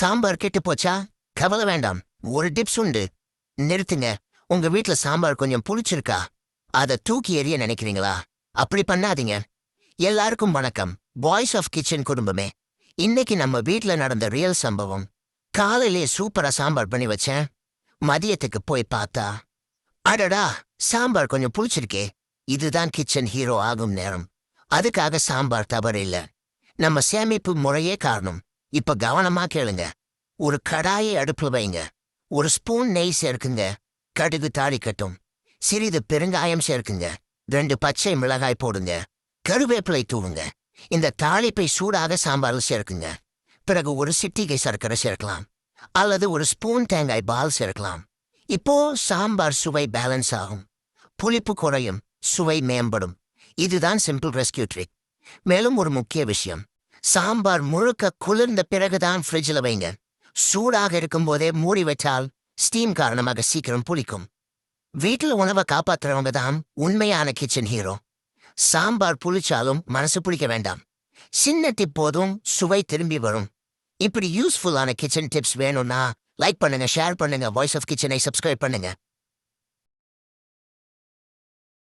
சாம்பார் கெட்டு போச்சா? கவலை வேண்டாம். ஒரு டிப்ஸ் உண்டு. நிறுத்துங்க. உங்க வீட்ல சாம்பார் கொஞ்சம் புளிச்சிருக்கா? அதை தூக்கி எறிய நினைக்கிறீங்களா? அப்படி பண்ணாதீங்க. எல்லாருக்கும் வணக்கம். வாய்ஸ் ஆஃப் கிச்சன் குடும்பமே. இன்னைக்கு நம்ம வீட்ல நடந்த ரியல் சம்பவம். காலையிலே சூப்பரா சாம்பார் பண்ணி வச்சேன். மதியத்துக்கு போய் பார்த்தா, அடடா, சாம்பார் கொஞ்சம் புளிச்சிருக்கே. இதுதான் கிச்சன் ஹீரோ ஆகும் நேரம். அதுக்காக சாம்பார் தவறு இல்ல. நம்ம சேமிப்பு முறையே காரணம். இப்ப கவனமா கேளுங்க. ஒரு கடாயை அடுப்புல வைங்க. ஒரு ஸ்பூன் நெய் சேர்க்குங்க. கடுகு தாளிக்கட்டும். சிறிது பெருங்காயம் சேர்க்குங்க. 2 பச்சை மிளகாய் போடுங்க. கருவேப்பிலை தூவுங்க. இந்த தாளிப்பை சூடாக சாம்பாரில் சேர்க்குங்க. பிறகு ஒரு சிட்டிகை சர்க்கரை சேர்க்கலாம். அல்லது ஒரு ஸ்பூன் தேங்காய் பால் சேர்க்கலாம். இப்போ சாம்பார் சுவை பேலன்ஸ் ஆகும். புளிப்பு குறையும், சுவை மேம்படும். இதுதான் சிம்பிள் ரெஸ்கியூ ட்ரிக். மேலும் ஒரு முக்கிய விஷயம். சாம்பார் முழுக்க குளிர்ந்த பிறகுதான் ஃப்ரிட்ஜில் வைங்க. சூடாக இருக்கும்போதே மூடி வச்சால் ஸ்டீம் காரணமாக சீக்கிரம் புளிக்கும். வீட்டில் உணவை காப்பாற்றுறவங்க தான் உண்மையான கிச்சன் ஹீரோ. சாம்பார் புளிச்சாலும் மனசு புளிக்க வேண்டாம். சின்ன டிப் போதும் சுவை திரும்பி வரும். இப்படி யூஸ்ஃபுல்லான கிச்சன் டிப்ஸ் வேணும்னா லைக் பண்ணுங்க, ஷேர் பண்ணுங்க, வாய்ஸ் ஆஃப் கிச்சனை சப்ஸ்கிரைப் பண்ணுங்க.